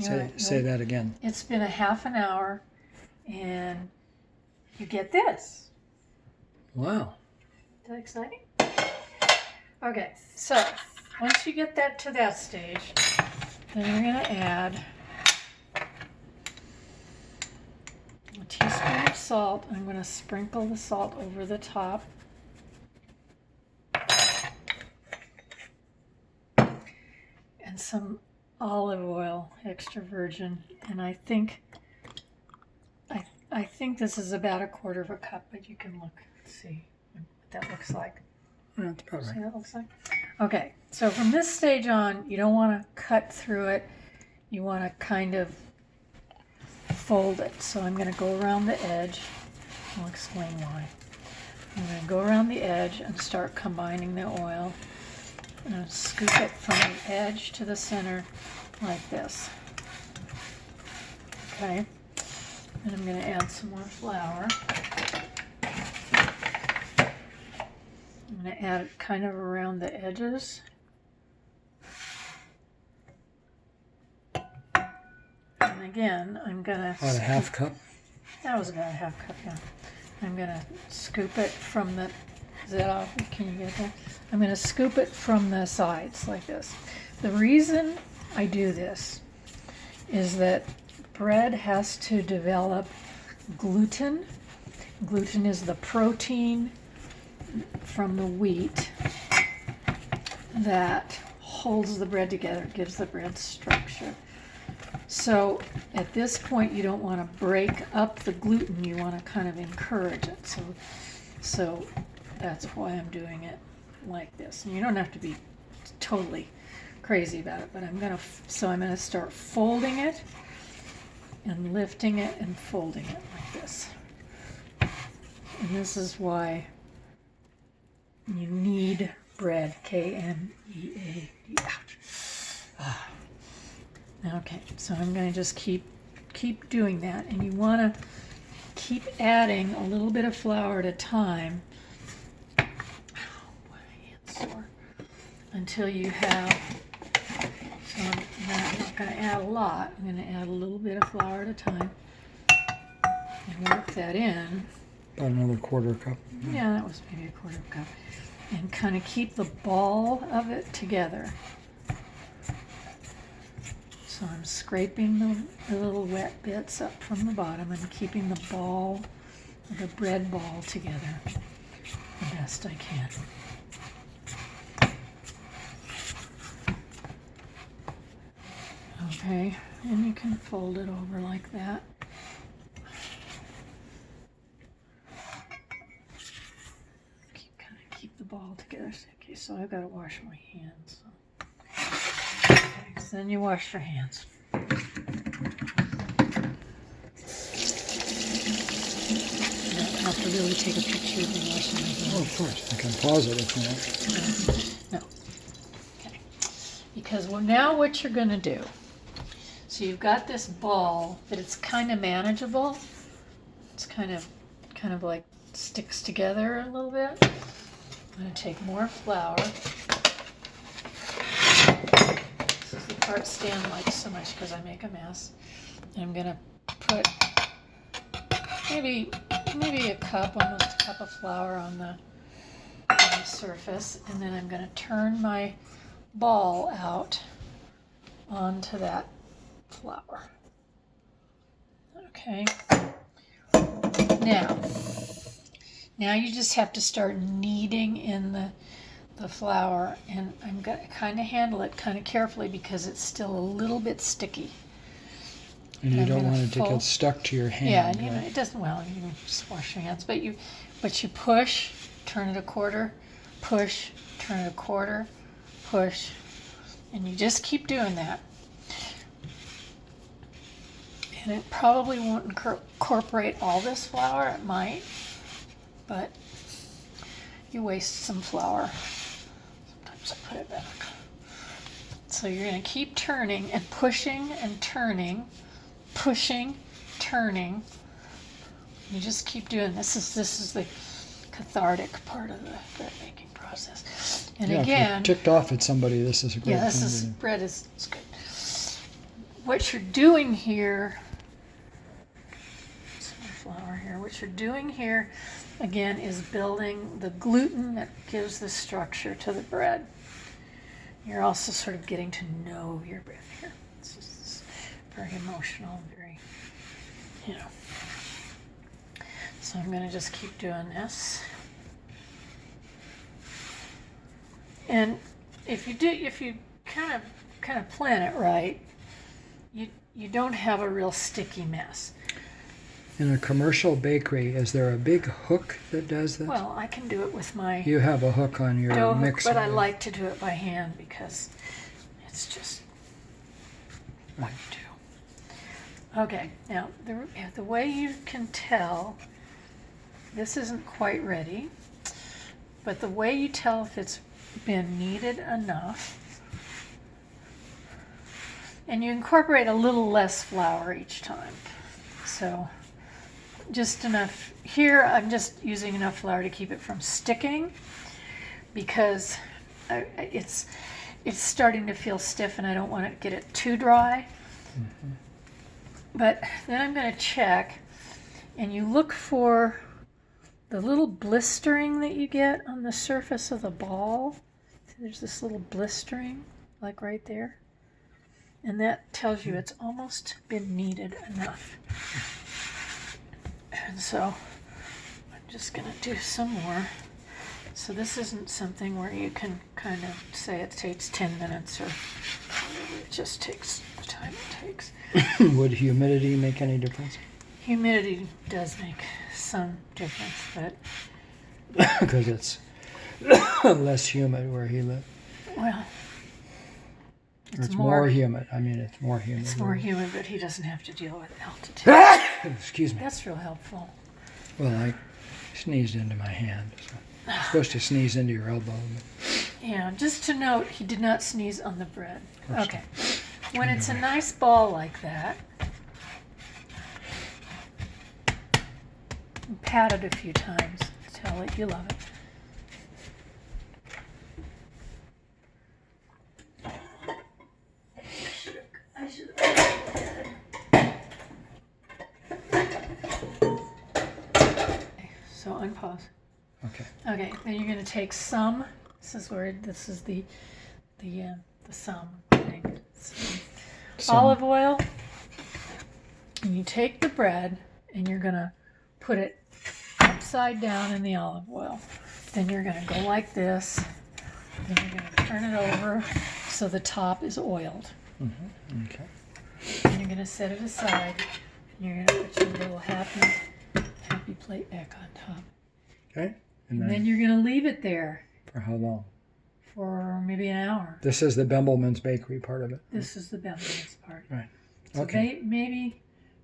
Say that again. It's been a half an hour, and you get this. Wow. Is that exciting? Okay, so once you get that to that stage, then you're going to add a teaspoon of salt. I'm going to sprinkle the salt over the top. And some olive oil, extra virgin. And I think this is about 1/4 cup, but you can look, see what that looks like. That's about See right. what that looks like? Okay, so from this stage on, you don't want to cut through it. You want to kind of fold it. So I'm going to go around the edge. I'll explain why. I'm going to go around the edge and start combining the oil. I'm going to scoop it from the edge to the center like this. Okay, and I'm going to add some more flour. I'm going to add it kind of around the edges. And again, I'm going to... About a half cup? That was about a half cup, yeah. I'm going to scoop it from the... Is that off? Can you get that? I'm going to scoop it from the sides like this. The reason I do this is that bread has to develop gluten. Gluten is the protein from the wheat that holds the bread together, gives the bread structure. So at this point, you don't want to break up the gluten. You want to kind of encourage it. So that's why I'm doing it like this. And you don't have to be totally crazy about it, but I'm going to start folding it and lifting it and folding it like this. And this is why you need bread, K-N-E-A-D. Okay, so I'm going to just keep doing that, and you want to keep adding a little bit of flour at a time. Oh, my hand's sore. Until you have, so I'm not going to add a lot. I'm going to add a little bit of flour at a time and work that in. About another 1/4 cup. Yeah, that was maybe 1/4 cup. And kind of keep the ball of it together. So I'm scraping the little wet bits up from the bottom and keeping the ball, the bread ball together the best I can. Okay, and you can fold it over like that. Keep the ball together. Okay, so I've got to wash my hands. Okay, so then you wash your hands. You don't have to really take a picture of me washing my hands. Oh, of course. I can pause it if you want. No. Okay. Because now what you're going to do, so you've got this ball that it's kind of manageable. It's kind of like sticks together a little bit. I'm going to take more flour. This is the part Stan likes so much because I make a mess. And I'm going to put maybe a cup, almost a cup of flour on the surface. And then I'm going to turn my ball out onto that flour. Okay. Now you just have to start kneading in the flour, and I'm going to kind of handle it kind of carefully because it's still a little bit sticky. And you don't want it to get stuck to your hand. Yeah, and you know, it doesn't, well, you can just wash your hands, but you push, turn it a quarter, push, turn it a quarter, push, and you just keep doing that. And it probably won't incorporate all this flour, it might, but you waste some flour. Sometimes I put it back. So you're going to keep turning and pushing and turning, pushing, turning. You just keep doing this. This is the cathartic part of the bread making process. And yeah, again, if you're ticked off at somebody, this is a great thing. Bread is good. what you're doing here, some flour here, what you're doing here, again, is building the gluten that gives the structure to the bread. You're also sort of getting to know your bread here. It's just very emotional, very, you know. So I'm going to just keep doing this. And if you kind of plan it right, you don't have a real sticky mess. In a commercial bakery, is there a big hook that does this? Well, I can do it with my You have a hook on your dough hook, mixer. but I like to do it by hand because it's just what you do. Okay, now the way you can tell, this isn't quite ready, but the way you tell if it's been kneaded enough, and you incorporate a little less flour each time. So just enough. Here I'm just using enough flour to keep it from sticking because it's starting to feel stiff and I don't want to get it too dry. Mm-hmm. But then I'm going to check, and you look for the little blistering that you get on the surface of the ball. See, there's this little blistering, like right there. And that tells you it's almost been kneaded enough. And so I'm just going to do some more. So this isn't something where you can kind of say it takes 10 minutes or whatever. It just takes the time it takes. Would humidity make any difference? Humidity does make some difference, but Because it's less humid where he lives. well, It's more humid. I mean, it's more humid. It's more humid, but he doesn't have to deal with altitude. Excuse me. That's real helpful. Well, I sneezed into my hand. So I'm supposed to sneeze into your elbow. Yeah, just to note, he did not sneeze on the bread. course. Okay. When it's a nice ball like that, pat it a few times. Tell it you love it. I should So unpause. Okay. Okay, then you're going to take some. This is the sum thing. Olive oil. And you take the bread and you're going to put it upside down in the olive oil. Then you're going to go like this. Then you're going to turn it over so the top is oiled. Mm-hmm. Okay. And you're going to set it aside. And you're going to put your little happy plate back on top. Okay. And then you're going to leave it there for how long? for maybe an hour. This is the Bembelman's Bakery part of it. This is the Bembelman's part. Right. So Okay. maybe